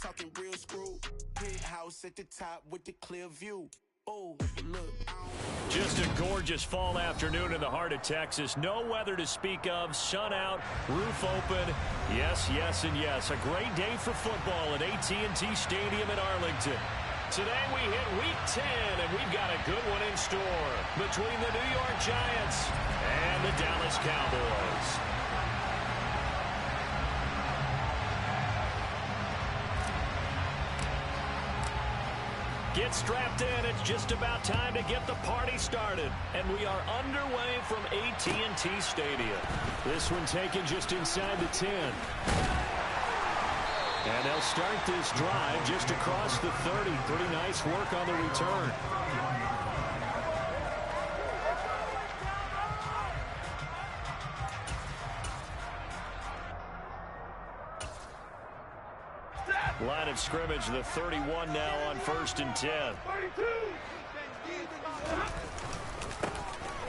talking real screw. Penthouse at the top with the clear view. Oh, look. Just a gorgeous fall afternoon in the heart of Texas. No weather to speak of. Sun out, roof open. Yes, yes, and yes. A great day for football at AT&T Stadium in Arlington. Today we hit Week 10, and we've got a good one in store between the New York Giants and the Dallas Cowboys. Get strapped in. It's just about time to get the party started. And we are underway from AT&T Stadium. This one taken just inside the 10. And they'll start this drive just across the 30. Pretty nice work on the return. Line of scrimmage, the 31 now on 1st and 10.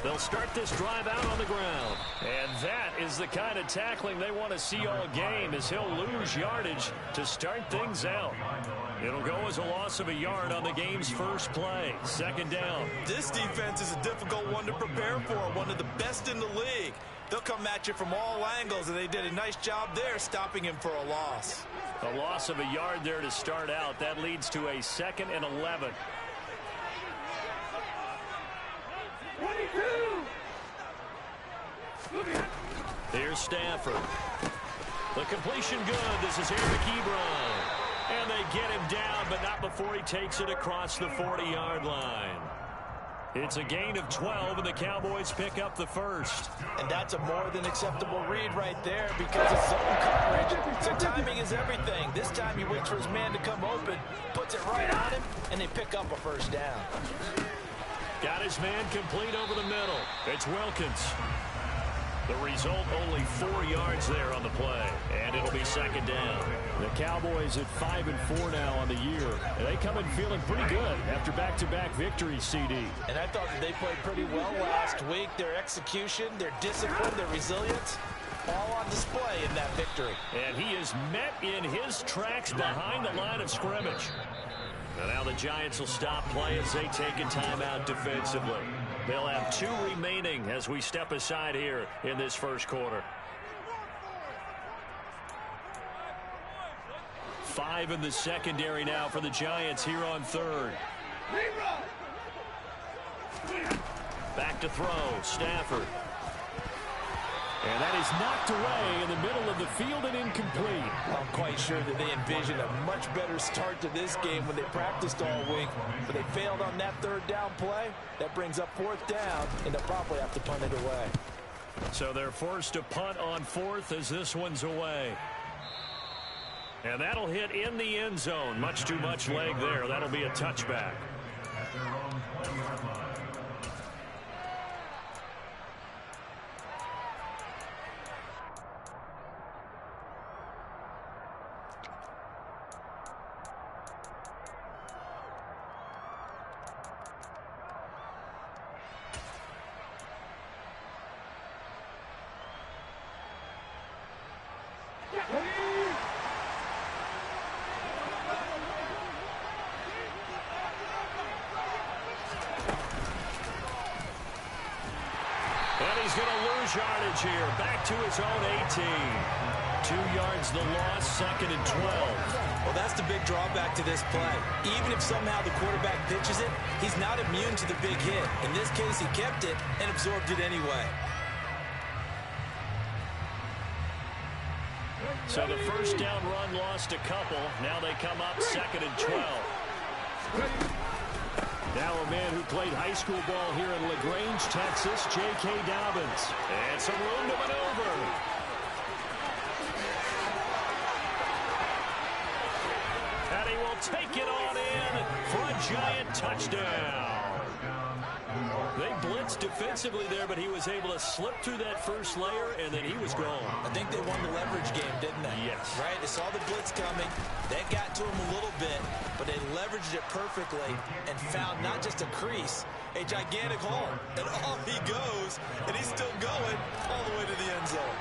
They'll start this drive out on the ground. And that is the kind of tackling they want to see all game, as he'll lose yardage to start things out. It'll go as a loss of a yard on the game's first play. 2nd down. This defense is a difficult one to prepare for, one of the best in the league. They'll come at you from all angles, and they did a nice job there stopping him for a loss. A loss of a yard there to start out. That leads to a 2nd and 11. 22. Here's Stafford. The completion good. This is Eric Ebron. And they get him down, but not before he takes it across the 40-yard line. It's a gain of 12, and the Cowboys pick up the first. And that's a more than acceptable read right there because it's zone coverage. So timing is everything. This time he waits for his man to come open, puts it right on him, and they pick up a first down. Got his man complete over the middle. It's Wilkins. The result, only 4 yards there on the play, and it'll be 2nd down. The Cowboys at 5-4 now on the year. And they come in feeling pretty good after back-to-back victories, CD. And I thought that they played pretty well last week. Their execution, their discipline, their resilience, all on display in that victory. And he is met in his tracks behind the line of scrimmage. And now the Giants will stop play as they take a timeout defensively. They'll have 2 remaining as we step aside here in this first quarter. 5 in the secondary now for the Giants here on 3rd. Back to throw, Stafford. And that is knocked away in the middle of the field and incomplete. I'm quite sure that they envisioned a much better start to this game when they practiced all week. But they failed on that 3rd down play. That brings up 4th down, and they'll probably have to punt it away. So they're forced to punt on 4th as this one's away. And that'll hit in the end zone. Much too much leg there. That'll be a touchback. Yardage here, back to his own 18. 2 yards the loss, 2nd and 12. Well, that's the big drawback to this play. Even if somehow the quarterback pitches it, he's not immune to the big hit. In this case, he kept it and absorbed it anyway. So the first down run lost a couple. Now they come up 2nd and 12. Now a man who played high school ball here in LaGrange, Texas, J.K. Dobbins. And some room to maneuver. And he will take it on in for a Giant touchdown. They blitzed defensively there, but he was able to slip through that first layer, and then he was gone. I think they won the leverage game, didn't they? Yes. Right? They saw the blitz coming. That got to him a little bit, but they leveraged it perfectly and found not just a crease, a gigantic hole. And off he goes, and he's still going all the way to the end zone.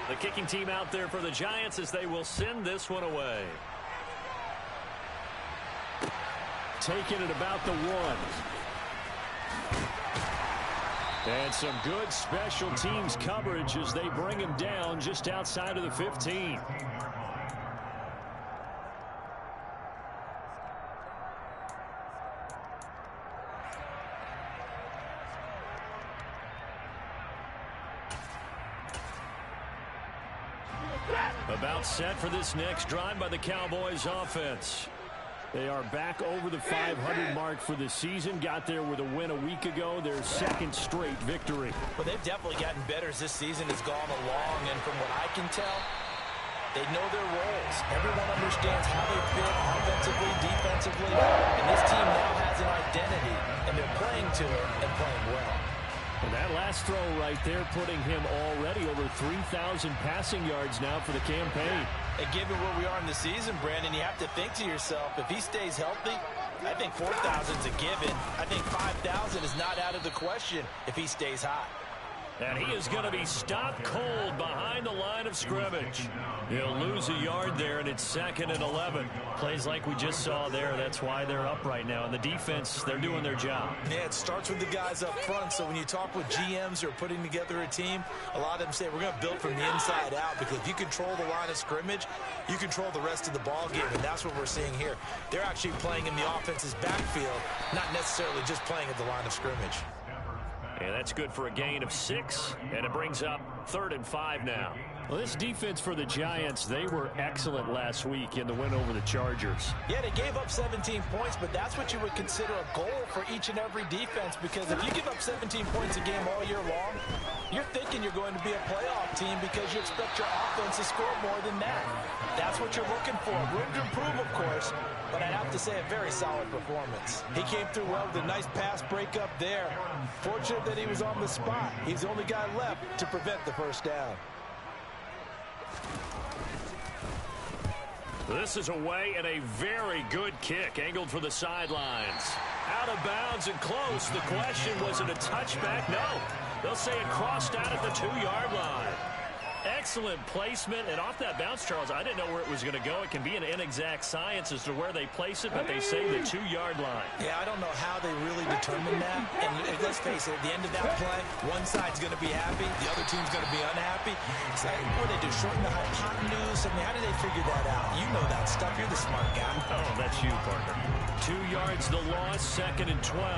The kicking team out there for the Giants as they will send this one away. Taking it about the 1. And some good special teams coverage as they bring him down just outside of the 15. About set for this next drive by the Cowboys offense. They are back over the 500 mark for the season. Got there with a win a week ago. Their second straight victory. Well, they've definitely gotten better as this season has gone along. And from what I can tell, they know their roles. Everyone understands how they fit offensively, defensively. And this team now has an identity. And they're playing to it and playing well. And that last throw right there putting him already over 3,000 passing yards now for the campaign. And given where we are in the season, Brandon, you have to think to yourself, if he stays healthy, I think 4,000 is a given. I think 5,000 is not out of the question if he stays hot. And he is going to be stopped cold behind the line of scrimmage. He'll lose a yard there, and it's 2nd and 11. Plays like we just saw there. That's why they're up right now. And the defense, they're doing their job. Yeah, it starts with the guys up front. So when you talk with GMs who are putting together a team, a lot of them say we're going to build from the inside out, because if you control the line of scrimmage, you control the rest of the ball game, and that's what we're seeing here. They're actually playing in the offense's backfield, not necessarily just playing at the line of scrimmage. And that's good for a gain of 6, and it brings up 3rd and 5 now. Well, this defense for the Giants, they were excellent last week in the win over the Chargers. Yeah, they gave up 17 points, but that's what you would consider a goal for each and every defense, because if you give up 17 points a game all year long, you're thinking you're going to be a playoff team because you expect your offense to score more than that. That's what you're looking for. Room to improve, of course, but I'd have to say a very solid performance. He came through well with a nice pass breakup there. Fortunate that he was on the spot. He's the only guy left to prevent the first down. This is away and a very good kick, angled for the sidelines. Out of bounds and close. The question, was it a touchback? No. They'll say it crossed out at the 2-yard line. Excellent placement, and off that bounce, Charles, I didn't know where it was going to go. It can be an inexact science as to where they place it, but they say the 2-yard line. Yeah, I don't know how they really determine that. And let's face it, at the end of that play, one side's going to be happy, the other team's going to be unhappy. So what do they do, shorten the hypotenuse? I mean, how do they figure that out? You know that stuff. You're the smart guy. Oh, that's you, partner. 2 yards the loss, 2nd and 12.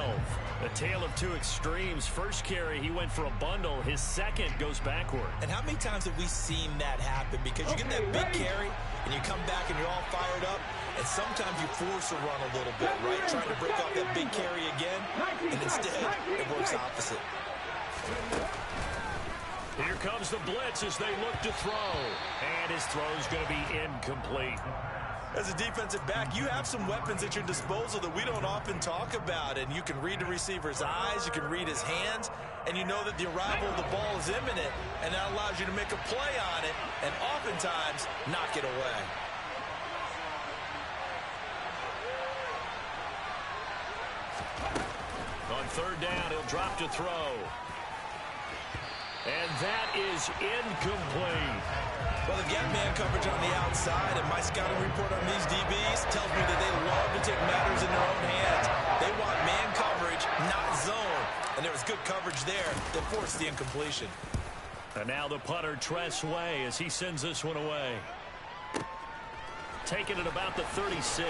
A tale of two extremes. First carry, he went for a bundle. His second goes backward. And how many times have we seen that happen? Because you get that big carry, and you come back and you're all fired up, and sometimes you force a run a little bit, right? Trying to break off that big carry again, and instead, it works opposite. Here comes the blitz as they look to throw. And his throw's going to be incomplete. As a defensive back, you have some weapons at your disposal that we don't often talk about. And you can read the receiver's eyes, you can read his hands, and you know that the arrival of the ball is imminent, and that allows you to make a play on it and oftentimes knock it away. On 3rd down, he'll drop to throw. And that is incomplete. Well, they get man coverage on the outside, and my scouting report on these DBs tells me that they love to take matters in their own hands. They want man coverage, not zone. And there was good coverage there that forced the incompletion. And now the punter, Tress Way, as he sends this one away. Taking it about the 36.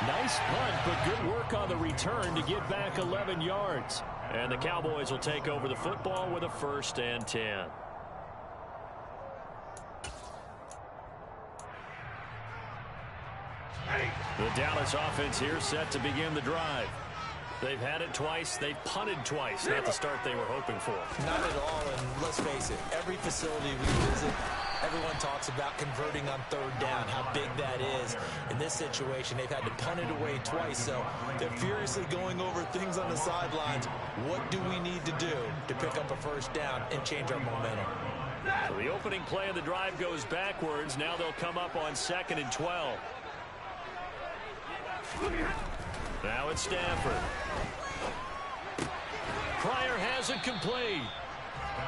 Nice punt, but good work on the return to get back 11 yards. And the Cowboys will take over the football with a 1st and 10. The Dallas offense here set to begin the drive. They've had it twice. They've punted twice. Not the start they were hoping for. Not at all, and let's face it, every facility we visit, everyone talks about converting on 3rd down, how big that is. In this situation, they've had to punt it away twice, so they're furiously going over things on the sidelines. What do we need to do to pick up a 1st down and change our momentum? So the opening play of the drive goes backwards. Now they'll come up on 2nd and 12. Now it's Stafford. Pryor has it complete.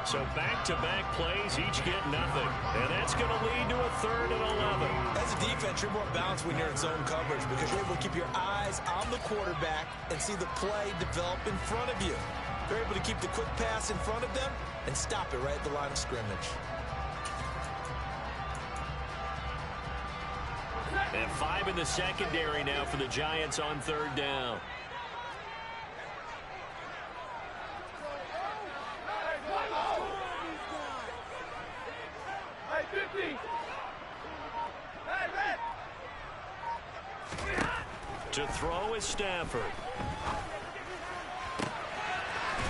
So back-to-back plays, each get nothing. And that's going to lead to a 3rd and 11. As a defense, you're more balanced when you're in zone coverage because you're able to keep your eyes on the quarterback and see the play develop in front of you. You're able to keep the quick pass in front of them and stop it right at the line of scrimmage. And 5 in the secondary now for the Giants on 3rd down. To throw is Stafford.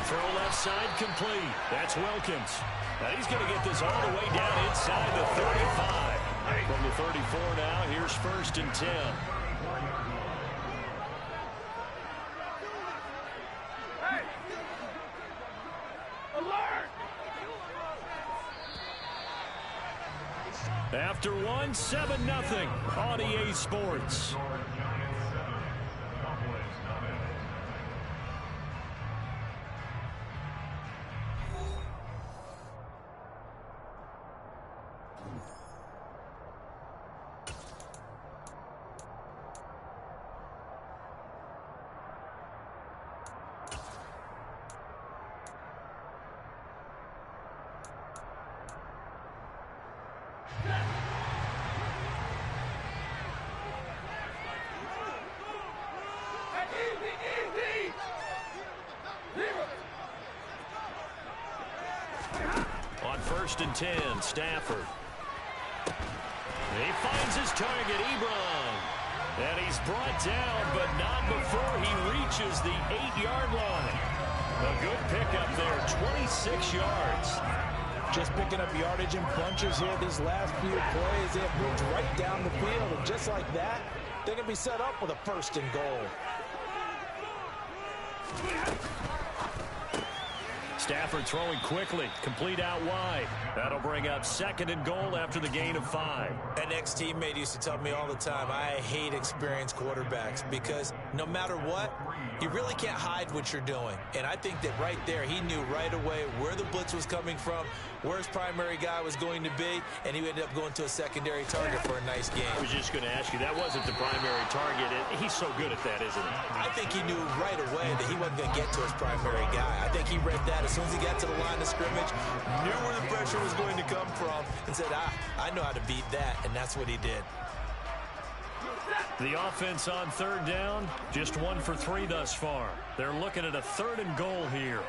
Throw left side complete. That's Wilkins. Now he's going to get this all the way down inside the 35. From the 34 now, here's 1st and 10. Hey! Alert! After one, 7-0 on EA Sports. On 1st and 10, Stafford. He finds his target, Ebron. And he's brought down, but not before he reaches the 8-yard line. A good pickup there, 26 yards. Just picking up yardage in bunches here these last few plays. They have moved right down the field, and just like that, they can be set up with a 1st and goal. Stafford throwing quickly, complete out wide. That'll bring up 2nd and goal after the gain of 5. An ex-teammate used to tell me all the time, I hate experienced quarterbacks because no matter what, you really can't hide what you're doing. And I think that right there, he knew right away where the blitz was coming from, where his primary guy was going to be, and he ended up going to a secondary target for a nice game. I was just going to ask you, that wasn't the primary target. He's so good at that, isn't he? I think he knew right away that he wasn't going to get to his primary guy. I think he read that as soon as he got to the line of scrimmage, knew where the pressure was going to come from, and said, I know how to beat that, and that's what he did. The offense on 3rd down, just 1 for 3 thus far. They're looking at a 3rd and goal here.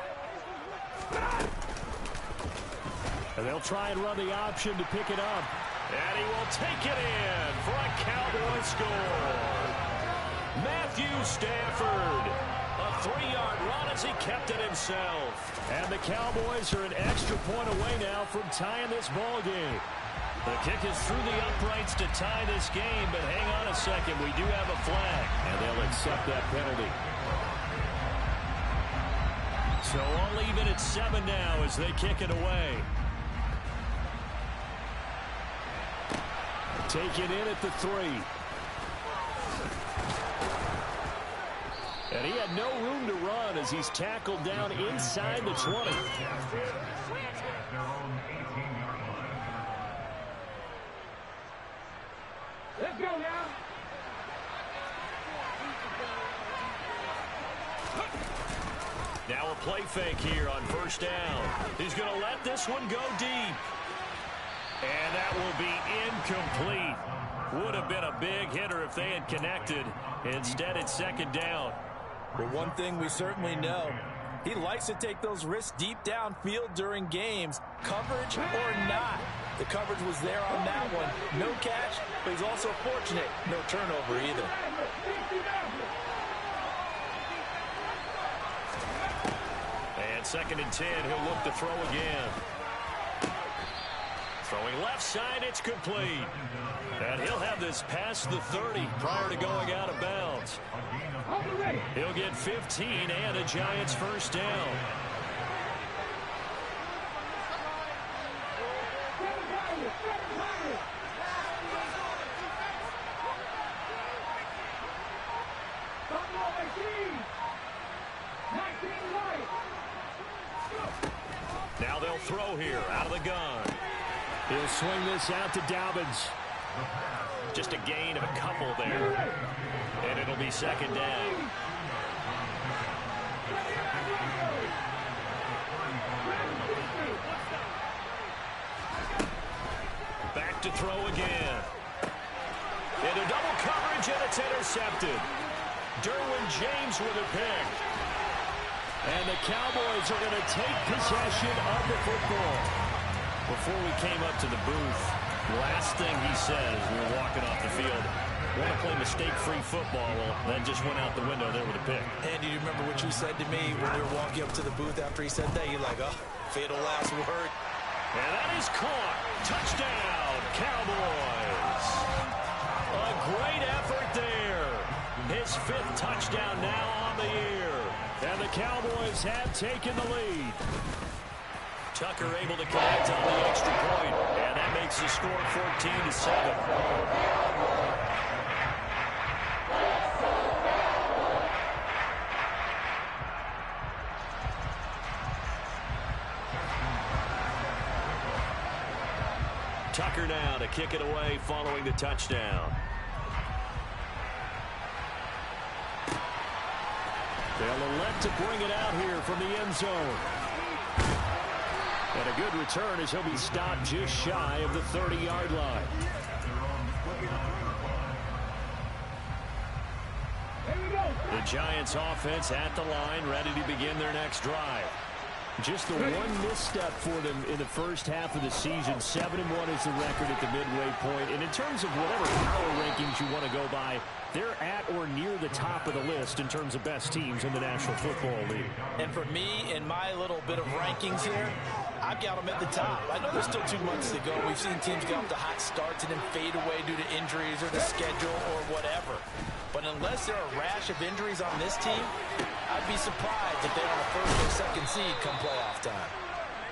And they'll try and run the option to pick it up. And he will take it in for a Cowboy score. Matthew Stafford. A 3-yard run as he kept it himself. And the Cowboys are an extra point away now from tying this ball game. The kick is through the uprights to tie this game, but hang on a second. We do have a flag, and they'll accept that penalty. So all even at 7 now as they kick it away. Taken in at the 3. And he had no room to run as he's tackled down inside the 20. Let's go now. Now a play fake here on 1st down. He's going to let this one go deep. And that will be incomplete. Would have been a big hitter if they had connected. Instead, it's 2nd down. But one thing we certainly know, he likes to take those risks deep downfield during games, coverage or not. The coverage was there on that one. No catch, but he's also fortunate. No turnover either. And 2nd and 10, he'll look to throw again. Throwing left side, it's complete. And he'll have this past the 30 prior to going out of bounds. He'll get 15 and a Giants 1st down. Now they'll throw here out of the gun. He'll swing this out to Dobbins. Just a gain of a couple there. And it'll be second down. Back to throw again. Into double coverage, and it's intercepted. Derwin James with a pick. And the Cowboys are going to take possession of the football. Before we came up to the booth, last thing he said as we were walking off the field, want to play mistake-free football. Well, that just went out the window there with a pick. And do you remember what you said to me when we were walking up to the booth after he said that? You're like, oh, fatal last word. And that is caught. Touchdown, Cowboys. A great effort there. His 5th touchdown now on the year. And the Cowboys have taken the lead. Tucker able to connect on the extra point. And that makes the score 14-7. Tucker now to kick it away following the touchdown. They'll elect to bring it out here from the end zone. And a good return as he'll be stopped just shy of the 30-yard line. The Giants offense at the line, ready to begin their next drive. Just the one misstep for them in the first half of the season. 7-1 is the record at the midway point. And in terms of whatever power rankings you want to go by, they're at or near the top of the list in terms of best teams in the National Football League. And for me, in my little bit of rankings here, I've got them at the top. I know there's still 2 months to go. We've seen teams get off to hot starts and then fade away due to injuries or the schedule or whatever. But unless there are a rash of injuries on this team, I'd be surprised if they're on the 1st or 2nd seed come playoff time.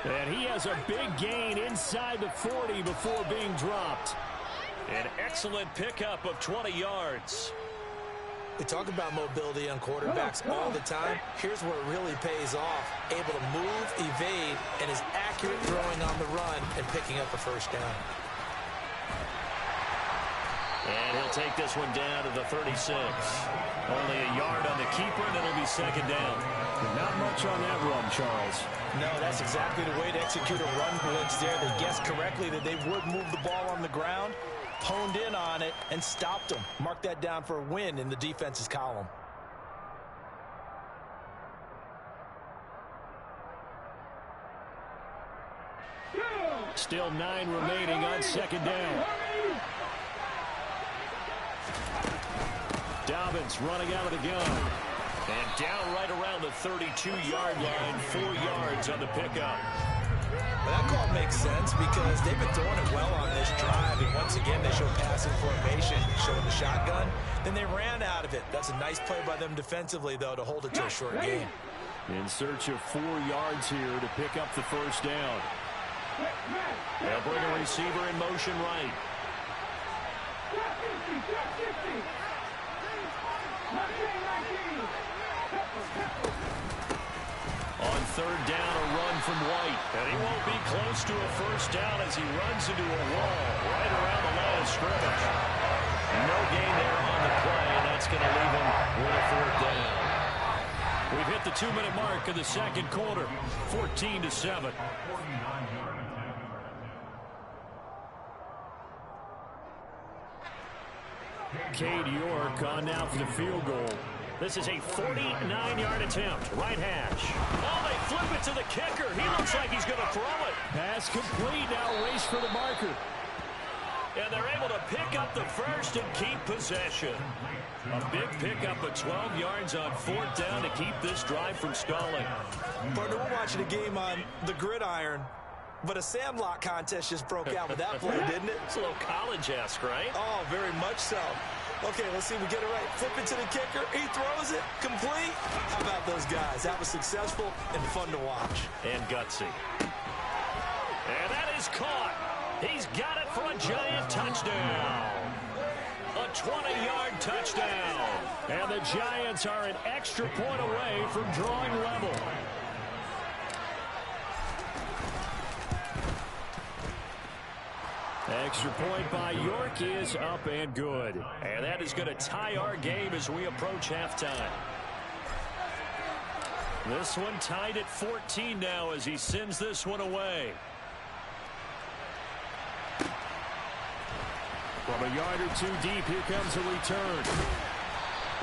And he has a big gain inside the 40 before being dropped. An excellent pickup of 20 yards. We talk about mobility on quarterbacks all the time. Here's where it really pays off. Able to move, evade, and is accurate throwing on the run and picking up a first down. And he'll take this one down to the 36. Only a yard on the keeper, and it'll be second down. Not much on that run, Charles. No, that's exactly the way to execute a run blitz there. They guessed correctly that they would move the ball on the ground, honed in on it, and stopped them. Mark that down for a win in the defense's column. Still 9 remaining on second down. Dobbins running out of the gun. And down right around the 32-yard line, 4 yards on the pickup. Well, that call makes sense because they've been throwing it well on this drive. And once again, they show passing formation, showing the shotgun. Then they ran out of it. That's a nice play by them defensively, though, to hold it to a short game. In search of 4 yards here to pick up the first down. They'll bring a receiver in motion right. On third down, a run from White. And he won't be close to a first down as he runs into a wall right around the line of scrimmage. No gain there on the play, and that's going to leave him with a 4th down. We've hit the 2-minute mark of the second quarter, 14-7. Cade York on now for the field goal. This is a 49-yard attempt. Right hash. Oh, they flip it to the kicker. He looks like he's going to throw it. Pass complete. Now race for the marker. And they're able to pick up the first and keep possession. A big pickup of 12 yards on 4th down to keep this drive from stalling. Partner, we're watching a game on the gridiron, but a sandlot contest just broke out with that play, didn't it? It's a little college-esque, right? Oh, very much so. Okay, let's see if we get it right. Flip it to the kicker. He throws it. Complete. How about those guys? That was successful and fun to watch. And gutsy. And that is caught. He's got it for a giant touchdown. A 20-yard touchdown. And the Giants are an extra point away from drawing level. Extra point by York is up and good. And that is going to tie our game as we approach halftime. This one tied at 14 now as he sends this one away. From a yard or two deep, here comes a return.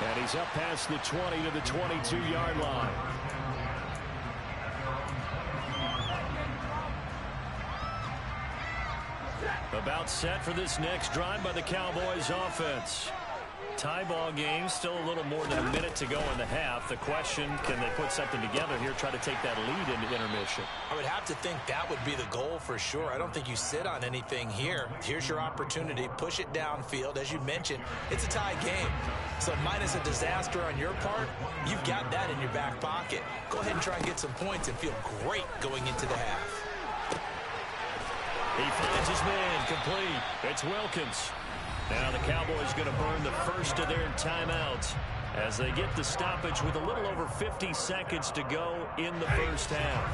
And he's up past the 20 to the 22-yard line. About set for this next drive by the Cowboys offense. Tie ball game, still a little more than a minute to go in the half. The question, can they put something together here, try to take that lead into intermission? I would have to think that would be the goal for sure. I don't think you sit on anything here. Here's your opportunity. Push it downfield. As you mentioned, it's a tie game. So minus a disaster on your part, you've got that in your back pocket. Go ahead and try and get some points and feel great going into the half. He finds his man complete. It's Wilkins. Now the Cowboys going to burn the first of their timeouts as they get the stoppage with a little over 50 seconds to go in the first half.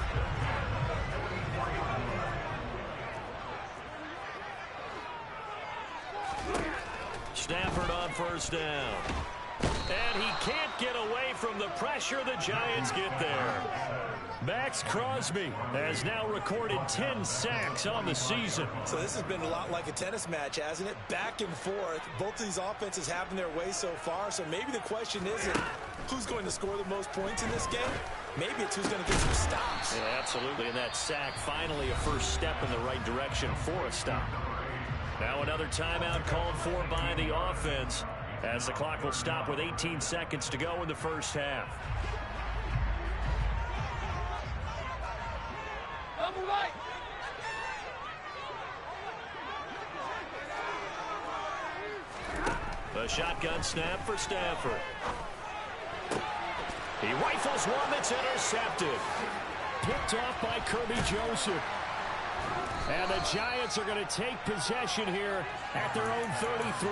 Stafford on first down. And he can't get away from the pressure. The Giants get there. Max Crosby has now recorded 10 sacks on the season. So this has been a lot like a tennis match, hasn't it? Back and forth. Both of these offenses having their way so far. So maybe the question isn't who's going to score the most points in this game. Maybe it's who's going to get some stops. Yeah, absolutely. And that sack, finally a first step in the right direction for a stop. Now another timeout called for by the offense as the clock will stop with 18 seconds to go in the first half. A shotgun snap for Stafford. He rifles one that's intercepted. Picked off by Kirby Joseph. And the Giants are going to take possession here at their own 33.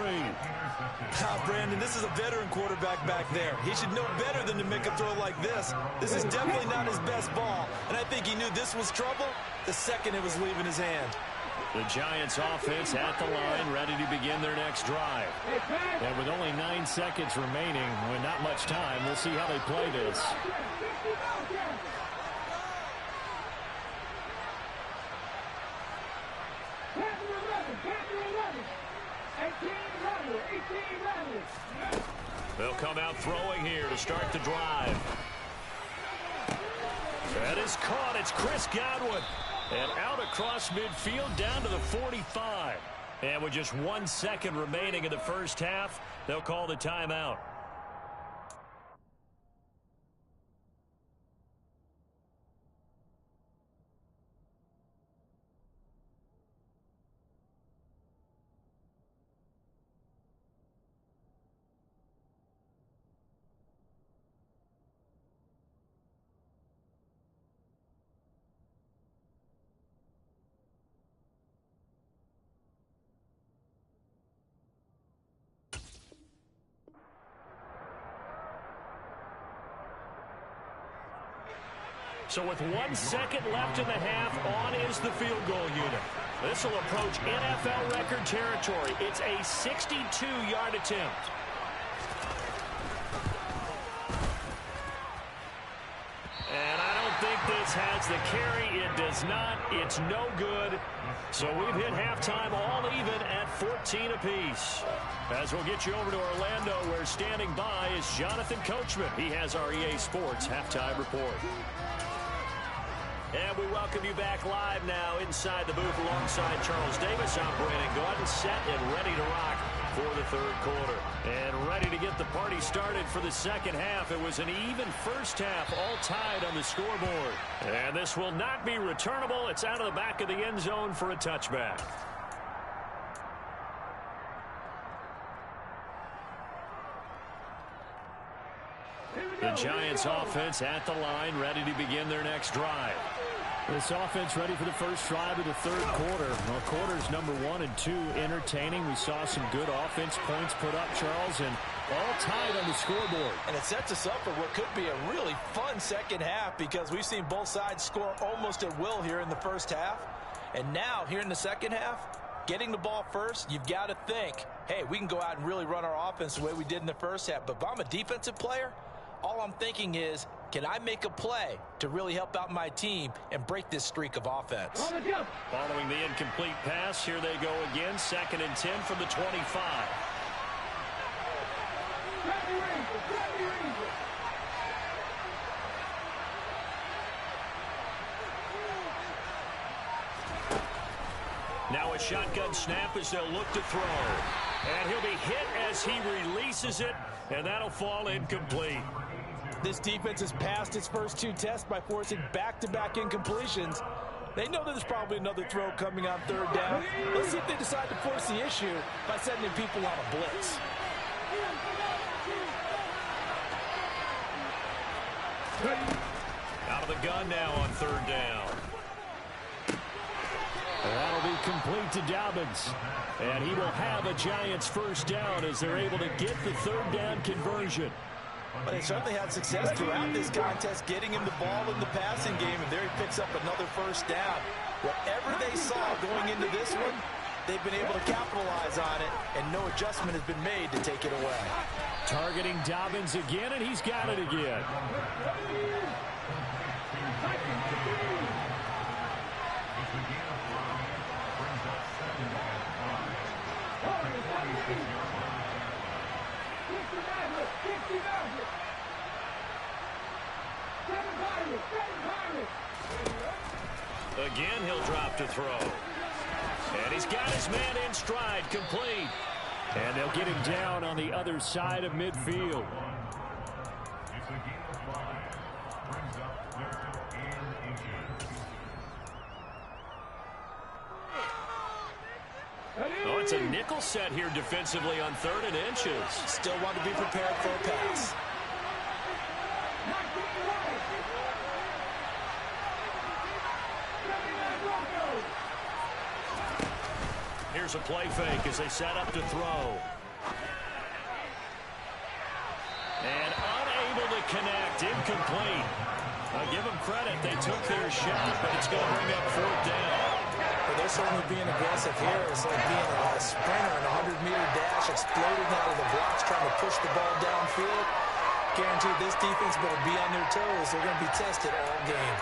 Brandon, this is a veteran quarterback back there. He should know better than to make a throw like this. This is definitely not his best ball. And I think he knew this was trouble the second it was leaving his hand. The Giants offense at the line, ready to begin their next drive. And with only 9 seconds remaining, with not much time, we'll see how they play this. They'll come out throwing here to start the drive. That is caught. It's Chris Godwin. And out across midfield down to the 45. And with just 1 second remaining in the first half, they'll call the timeout. So with 1 second left in the half, on is the field goal unit. This will approach NFL record territory. It's a 62-yard attempt. And I don't think this has the carry. It does not. It's no good. So we've hit halftime all even at 14 apiece. As we'll get you over to Orlando, where standing by is Jonathan Coachman. He has our EA Sports halftime report. And we welcome you back live now inside the booth alongside Charles Davis. I'm Brandon Gordon, set and ready to rock for the third quarter. And ready to get the party started for the second half. It was an even first half, all tied on the scoreboard. And this will not be returnable. It's out of the back of the end zone for a touchback. The Giants offense at the line, ready to begin their next drive. This offense ready for the first drive of the third quarter. Well, quarters number 1 and 2 entertaining. We saw some good offense points put up, Charles, and all tied on the scoreboard. And it sets us up for what could be a really fun second half because we've seen both sides score almost at will here in the first half. And now, here in the second half, getting the ball first, you've got to think, hey, we can go out and really run our offense the way we did in the first half. But if I'm a defensive player, all I'm thinking is, can I make a play to really help out my team and break this streak of offense? Following the incomplete pass, here they go again. 2nd and 10 from the 25. Now a shotgun snap as they'll look to throw. And he'll be hit as he releases it, and that'll fall incomplete. This defense has passed its first 2 tests by forcing back-to-back incompletions. They know there's probably another throw coming on 3rd down. Let's see if they decide to force the issue by sending people on a blitz. Out of the gun now on 3rd down. That'll be complete to Dobbins. And he will have a Giants first down as they're able to get the 3rd down conversion. But they certainly had success throughout this contest, getting him the ball in the passing game, and there he picks up another first down. Whatever they saw going into this one, they've been able to capitalize on it, and no adjustment has been made to take it away. Targeting Dobbins again, and he's got it again. Again, he'll drop to throw. And he's got his man in stride, complete. And they'll get him down on the other side of midfield. Oh, it's a nickel set here defensively on 3rd and inches. Still want to be prepared for a pass. Here's a play fake as they set up to throw. And unable to connect, incomplete. I'll give them credit, they took their shot, but it's going to bring up 4th down. Well, they're certainly being aggressive here. It's like being a sprinter in a 100-meter dash, exploding out of the blocks, trying to push the ball downfield. Guaranteed this defense better be on their toes. They're going to be tested all game.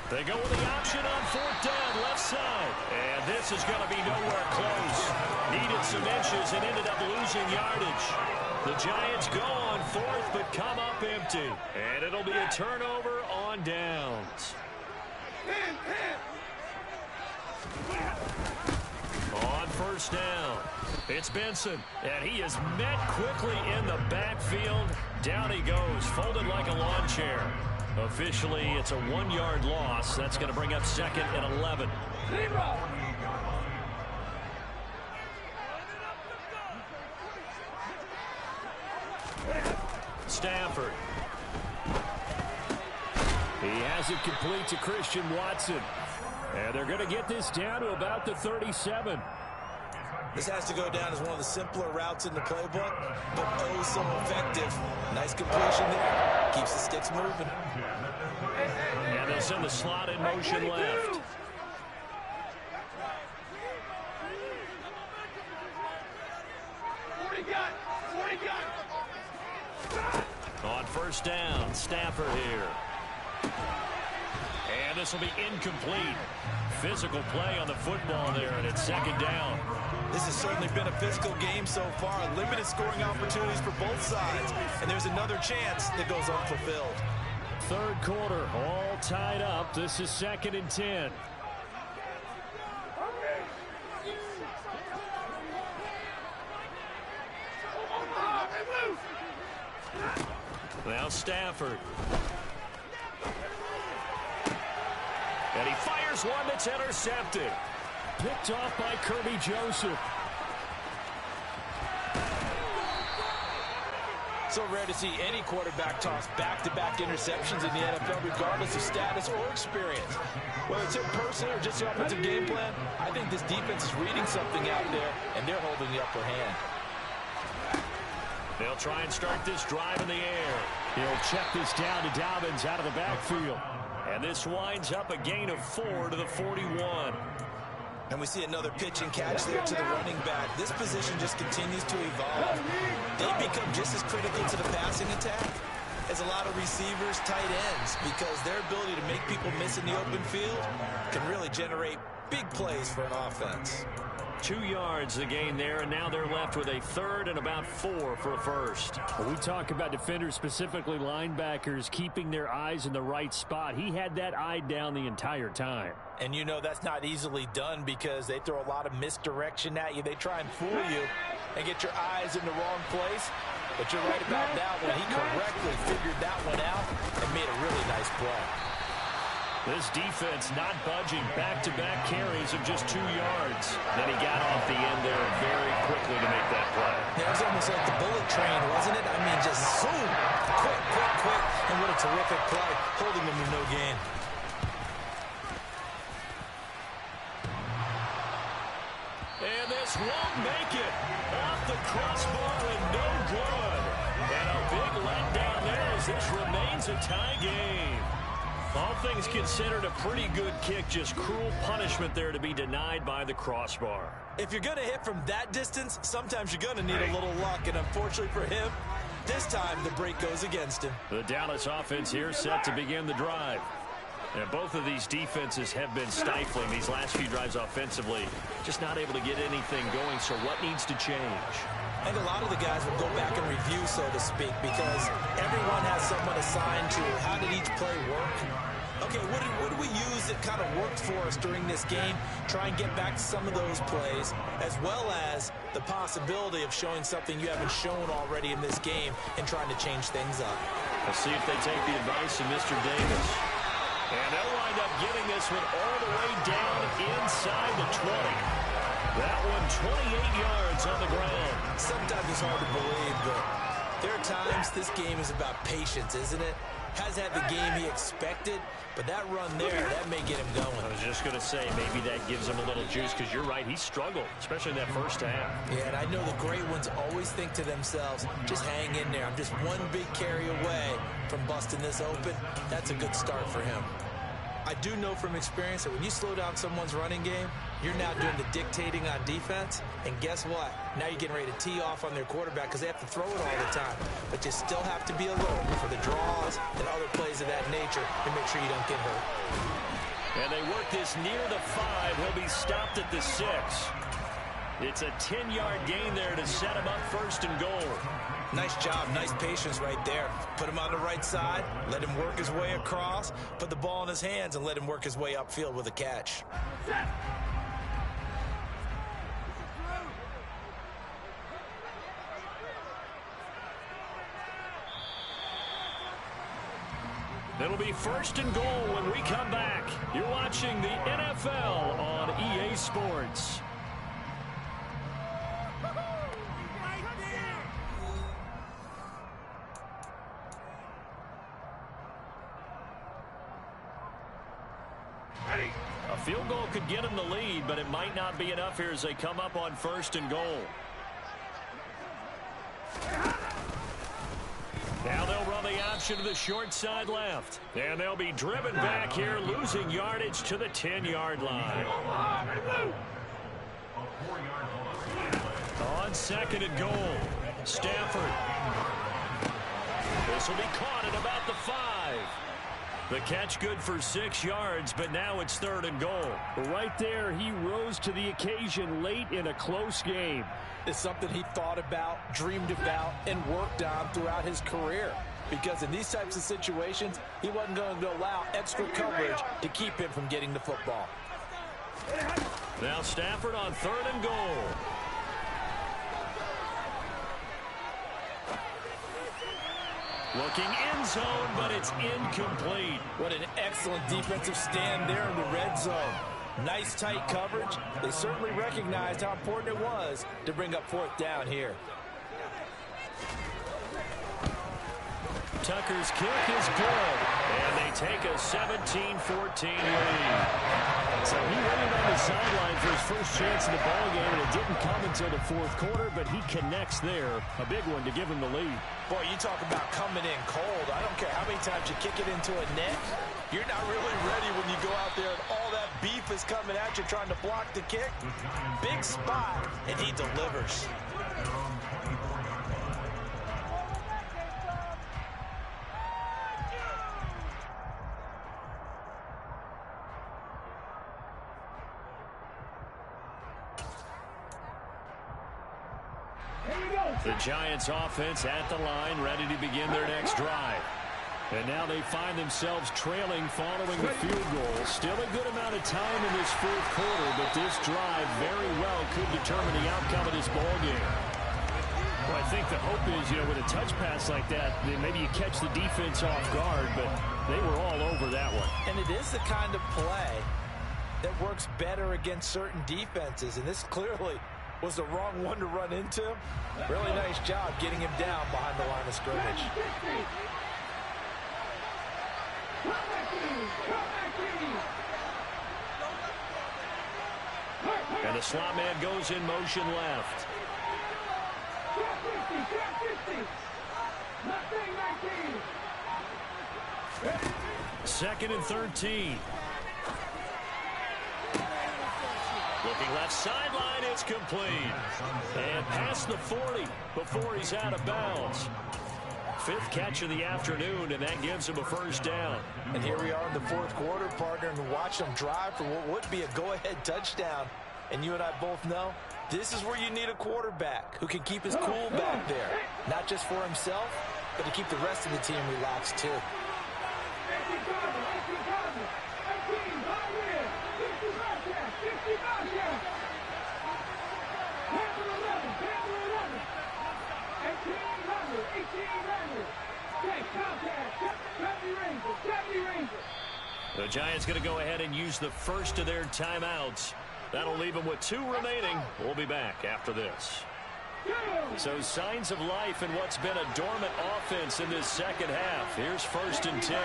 They go with the option on 4th down, left side. And this is going to be nowhere close. Needed some inches and ended up losing yardage. The Giants go on 4th, but come up empty. And it'll be a turnover on downs. On 1st down, it's Benson. And he is met quickly in the backfield. Down he goes, folded like a lawn chair. Officially, it's a 1-yard loss. That's going to bring up 2nd and 11. Stafford. He has it complete to Christian Watson. And they're going to get this down to about the 37. This has to go down as one of the simpler routes in the playbook, but oh so effective. Nice completion there. Keeps the sticks moving. And they'll send the slot in motion left. On 1st down, Stafford here. And this will be incomplete. Physical play on the football there, and it's 2nd down. This has certainly been a physical game so far. Limited scoring opportunities for both sides. And there's another chance that goes unfulfilled. 3rd quarter, all tied up. This is 2nd and 10. Now Stafford. And he fires one that's intercepted. Picked off by Kirby Joseph. so rare to see any quarterback toss back-to-back interceptions in the NFL, regardless of status or experience. Whether it's him personally or just the offensive game plan, I think this defense is reading something out there, and they're holding the upper hand. They'll try and start this drive in the air. He'll check this down to Dobbins out of the backfield. And this winds up a gain of 4 to the 41. And we see another pitch and catch there to the running back. This position just continues to evolve. They become just as critical to the passing attack as a lot of receivers, tight ends, because their ability to make people miss in the open field can really generate big plays for an offense. 2 yards the gain there, and now they're left with a third and about 4 for a first. When we talk about defenders, specifically linebackers, keeping their eyes in the right spot, he had that eye down the entire time. And you know that's not easily done because they throw a lot of misdirection at you. They try and fool you and get your eyes in the wrong place. But you're right about that one. He correctly figured that one out and made a really nice play. This defense not budging, back-to-back carries of just 2 yards. Then he got off the end there very quickly to make that play. Yeah, it was almost like the bullet train, wasn't it? I mean, just zoom, quick. And what a terrific play, holding them to no gain. And this won't make it. Off the crossbar and no good. And a big letdown there as this remains a tie game. All things considered, a pretty good kick, just cruel punishment there to be denied by the crossbar. If you're going to hit from that distance, sometimes you're going to need a little luck, and unfortunately for him, this time the break goes against him. The Dallas offense here set to begin the drive. And both of these defenses have been stifling these last few drives offensively, just not able to get anything going, so what needs to change? I think a lot of the guys will go back and review, so to speak, because everyone has someone assigned to how did each play work. Okay, what do we use that kind of worked for us during this game? Try and get back to some of those plays, as well as the possibility of showing something you haven't shown already in this game and trying to change things up. Let's see if they take the advice of Mr. Davis. And they'll wind up getting this one all the way down inside the 20. That one 28 yards on the ground. Sometimes it's hard to believe, but there are times this game is about patience, isn't it? Has had the game he expected, but that run there, that may get him going. I was just going to say, maybe that gives him a little juice, because you're right, he struggled, especially in that first half. Yeah, and I know the great ones always think to themselves, just hang in there. I'm just one big carry away from busting this open. That's a good start for him. I do know from experience that when you slow down someone's running game, you're now doing the dictating on defense. And guess what? Now you're getting ready to tee off on their quarterback because they have to throw it all the time. But you still have to be alert for the draws and other plays of that nature to make sure you don't get hurt. And they work this near the 5. He'll be stopped at the 6. It's a 10-yard gain there to set him up first and goal. Nice job, nice patience right there. Put him on the right side, let him work his way across, put the ball in his hands, and let him work his way upfield with a catch. It'll be first and goal when we come back. You're watching the NFL on EA Sports. A field goal could get them the lead, but it might not be enough here as they come up on first and goal. Now they'll run the option to the short side left. And they'll be driven back here, losing yardage to the 10-yard line. On second and goal, Stafford. This will be caught at about the 5. The catch good for 6 yards, but now it's third and goal. Right there, he rose to the occasion late in a close game. It's something he thought about, dreamed about, and worked on throughout his career. Because in these types of situations, he wasn't going to allow extra coverage to keep him from getting the football. Now Stafford on third and goal. Looking end zone, but it's incomplete. What an excellent defensive stand there in the red zone. Nice tight coverage. They certainly recognized how important it was to bring up fourth down here. Tucker's kick is good, and they take a 17-14 lead. So he waited on the sideline for his first chance in the ballgame, and it didn't come until the fourth quarter, but he connects there. A big one to give him the lead. Boy, you talk about coming in cold. I don't care how many times you kick it into a net. You're not really ready when you go out there and all that beef is coming at you trying to block the kick. Big spot, and he delivers. The Giants offense at the line, ready to begin their next drive. And now they find themselves trailing following the field goal. Still a good amount of time in this fourth quarter, but this drive very well could determine the outcome of this ball game. Well, I think the hope is, with a touch pass like that, then maybe you catch the defense off guard, but they were all over that one. And it is the kind of play that works better against certain defenses, and this clearly was the wrong one to run into. Really nice job getting him down behind the line of scrimmage. And the slot man goes in motion left. Second and 13. Looking left sideline, it's complete. And past the 40 before he's out of bounds. Fifth catch of the afternoon, and that gives him a first down. And here we are in the fourth quarter, partner, and watch them drive for what would be a go-ahead touchdown. And you and I both know this is where you need a quarterback who can keep his cool back there. Not just for himself, but to keep the rest of the team relaxed too. The Giants going to go ahead and use the first of their timeouts. That'll leave them with 2 remaining. We'll be back after this. So signs of life in what's been a dormant offense in this second half. Here's 1st and 10.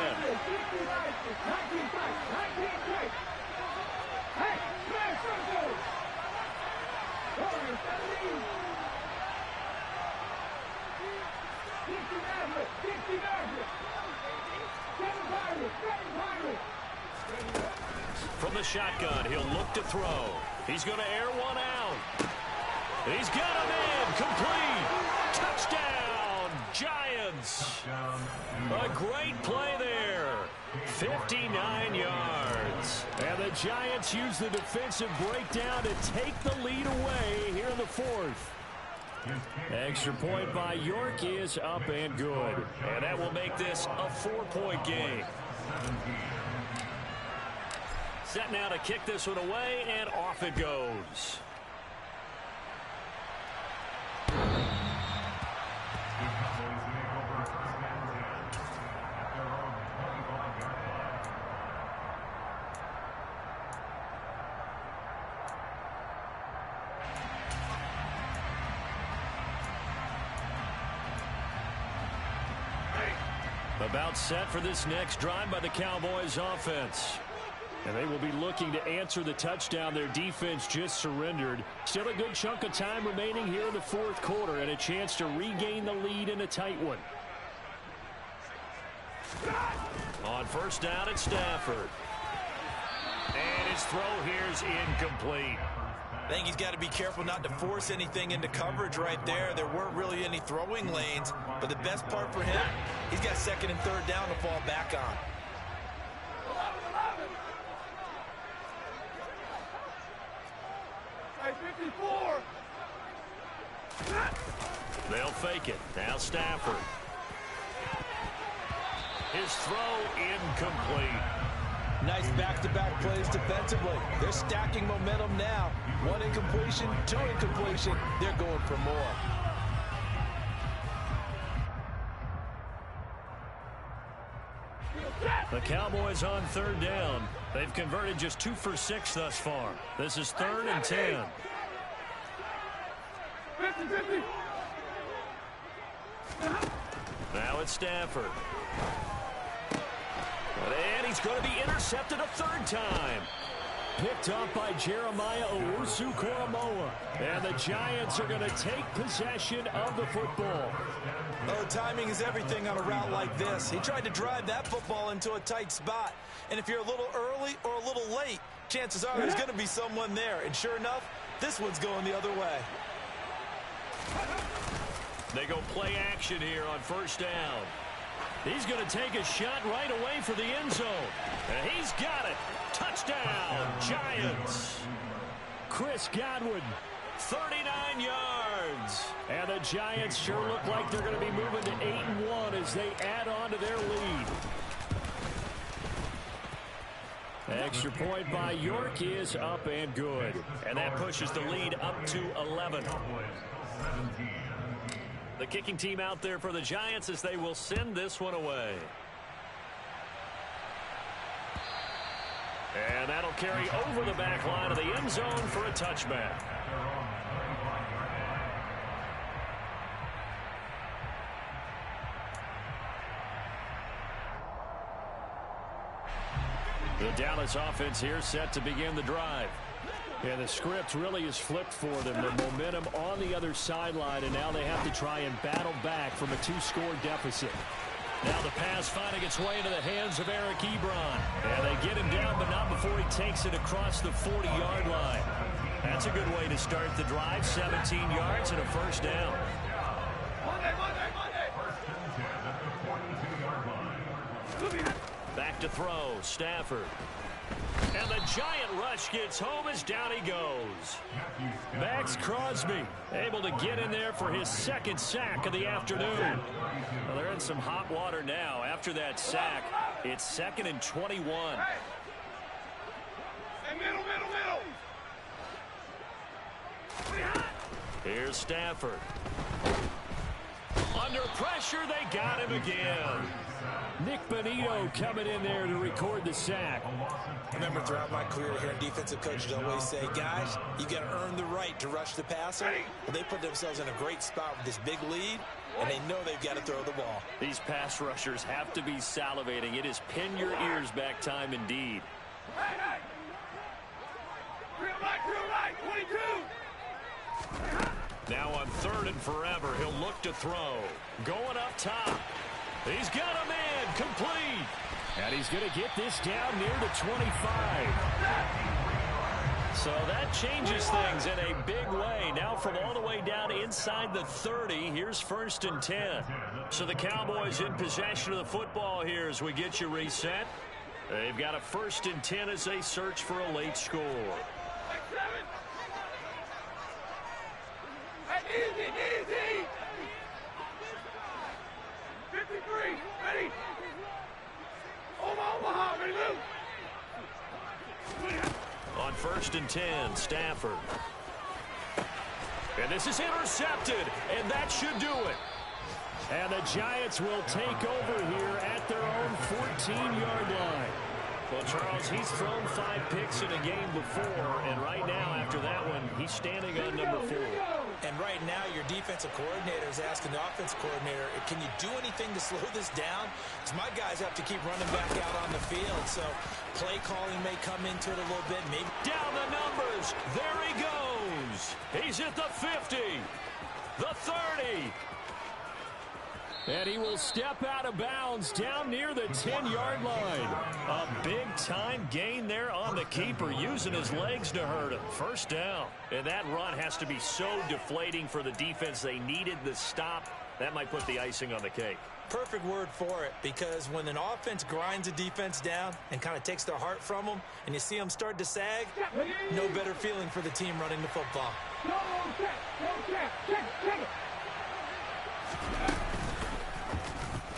From the shotgun, he'll look to throw. He's going to air one out. He's got him in. Complete. Touchdown, Giants. A great play there. 59 yards. And the Giants use the defensive breakdown to take the lead away here in the fourth. Extra point by York is up and good. And that will make this a 4-point game. Set now to kick this one away, and off it goes. About set for this next drive by the Cowboys offense. And they will be looking to answer the touchdown their defense just surrendered. Still a good chunk of time remaining here in the fourth quarter and a chance to regain the lead in a tight one. On first down, it's Stafford. And his throw here is incomplete. I think he's got to be careful not to force anything into coverage right there. There weren't really any throwing lanes, but the best part for him, he's got 2nd and 3rd down to fall back on. They'll fake it. Now Stafford. His throw incomplete. Nice back-to-back plays defensively. They're stacking momentum now. 1 incompletion, 2 incompletion. They're going for more. The Cowboys on 3rd down. They've converted just 2 for 6 thus far. This is 3rd and 10. 50-50. Now it's Stafford. And he's going to be intercepted a third time. Picked off by Jeremiah Owusu-Koramoah. And the Giants are going to take possession of the football. Oh, timing is everything on a route like this. He tried to drive that football into a tight spot. And if you're a little early or a little late, chances are there's going to be someone there. And sure enough, this one's going the other way. They go play action here on first down. He's going to take a shot right away for the end zone. And he's got it. Touchdown, Giants. Chris Godwin. 39 yards. And the Giants sure look like they're going to be moving to 8-1 as they add on to their lead. Extra point by York is up and good. And that pushes the lead up to 11. The kicking team out there for the Giants as they will send this one away. And that'll carry over the back line of the end zone for a touchback. The Dallas offense here set to begin the drive. And the script really is flipped for them. The momentum on the other sideline, and now they have to try and battle back from a 2-score deficit. Now the pass finding its way into the hands of Eric Ebron. And they get him down, but not before he takes it across the 40-yard line. That's a good way to start the drive. 17 yards and a first down. Back to throw, Stafford. And the giant rush gets home as down he goes. Max Crosby able to get in there for his second sack of the afternoon. Well, they're in some hot water now. After that sack, it's 2nd and 21. Here's Stafford. Under pressure, they got him again. Nick Bonito coming in there to record the sack. I remember throughout my career hearing defensive coaches always say, guys, you got to earn the right to rush the passer. Well, they put themselves in a great spot with this big lead, and they know they've got to throw the ball. These pass rushers have to be salivating. It is pin your ears back time indeed. Now on 3rd and forever, he'll look to throw. Going up top. He's got a man complete. And he's going to get this down near the 25. So that changes things in a big way. Now from all the way down inside the 30, here's 1st and 10. So the Cowboys in possession of the football here as we get you reset. They've got a 1st and 10 as they search for a late score. Easy. 53, ready. Omaha, ready, move. On 1st and 10, Stafford. And this is intercepted, and that should do it. And the Giants will take over here at their own 14-yard line. Well, Charles, he's thrown 5 picks in a game before, and right now, after that one, he's standing on number 4. And right now, your defensive coordinator is asking the offensive coordinator, can you do anything to slow this down? Because my guys have to keep running back out on the field, so play calling may come into it a little bit. Maybe down the numbers. There he goes. He's at the 50, the 30. And he will step out of bounds down near the 10-yard line. A big-time gain there on the keeper, using his legs to hurt him. First down. And that run has to be so deflating for the defense. They needed the stop. That might put the icing on the cake. Perfect word for it, because when an offense grinds a defense down and kind of takes their heart from them, and you see them start to sag, no better feeling for the team running the football.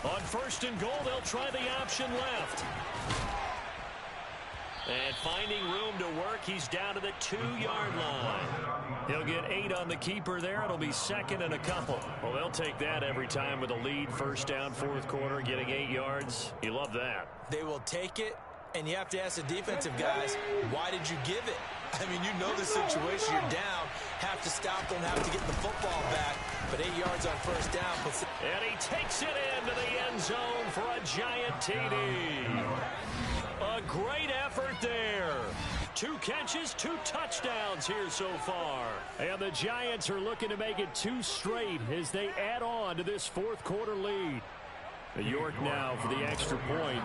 On 1st and goal, they'll try the option left. And finding room to work, he's down to the 2-yard line. He'll get 8 on the keeper there. It'll be 2nd and a couple. Well, they'll take that every time with a lead. 1st down, 4th quarter, getting 8 yards. You love that. They will take it, and you have to ask the defensive guys, why did you give it? I mean, you know the situation. You're down. have to stop them, have to get the football back. But 8 yards on first down. And he takes it into the end zone for a giant TD. A great effort there. 2 catches, 2 touchdowns here so far. And the Giants are looking to make it 2 straight as they add on to this fourth quarter lead. York now for the extra point.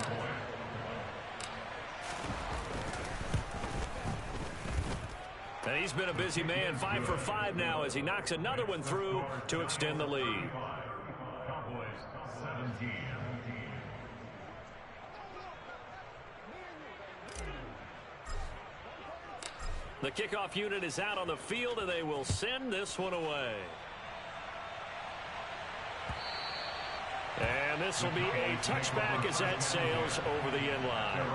And he's been a busy man, 5 for 5 now as he knocks another one through to extend the lead. Cowboys 17. The kickoff unit is out on the field, and they will send this one away. And this will be a touchback as that sails over the end line.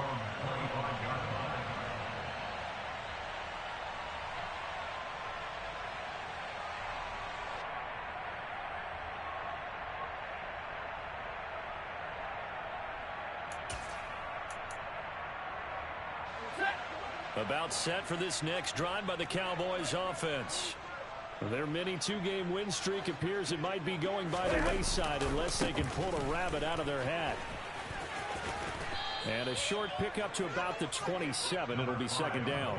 About set for this next drive by the Cowboys offense. Their mini 2-game win streak appears it might be going by the wayside unless they can pull a rabbit out of their hat. And a short pickup to about the 27. It'll be second down.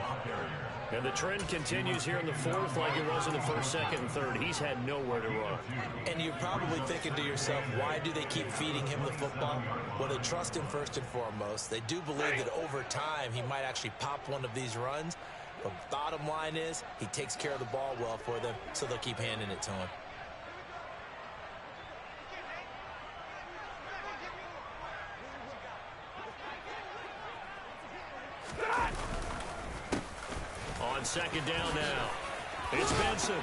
And the trend continues here in the fourth like it was in the first, second, and third. He's had nowhere to run. And you're probably thinking to yourself, why do they keep feeding him the football? Well, they trust him first and foremost. They do believe that over time he might actually pop one of these runs. But bottom line is he takes care of the ball well for them, so they'll keep handing it to him. On second down now, it's Benson.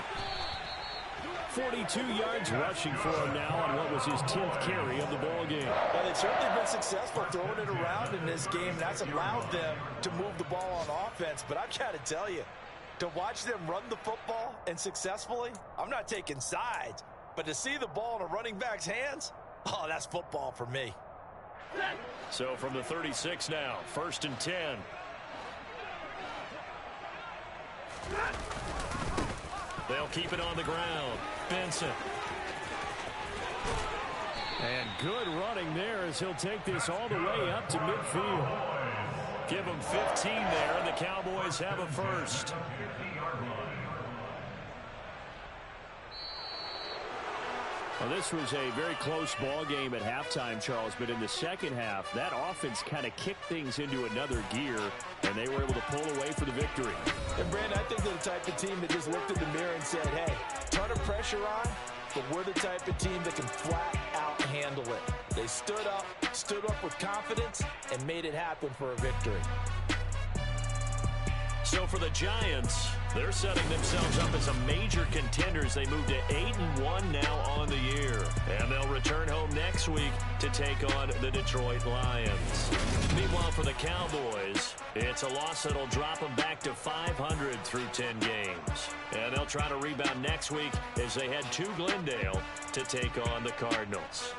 42 yards rushing for him now on what was his 10th carry of the ball game. Well, they've certainly been successful throwing it around in this game. That's allowed them to move the ball on offense. But I've got to tell you, to watch them run the football and successfully, I'm not taking sides. But to see the ball in a running back's hands, oh, that's football for me. So from the 36 now, 1st and 10. They'll keep it on the ground. Benson. And good running there as he'll take this all the way up to midfield. Give him 15 there, and the Cowboys have a first. Well, this was a very close ball game at halftime, Charles, but in the second half, that offense kind of kicked things into another gear, and they were able to pull away for the victory. And, Brandon, I think they're the type of team that just looked in the mirror and said, hey, ton of pressure on, but we're the type of team that can flat out handle it. They stood up with confidence, and made it happen for a victory. So for the Giants, they're setting themselves up as a major contender as they move to 8-1 now on the year. And they'll return home next week to take on the Detroit Lions. Meanwhile, for the Cowboys, it's a loss that'll drop them back to 500 through 10 games. And they'll try to rebound next week as they head to Glendale to take on the Cardinals.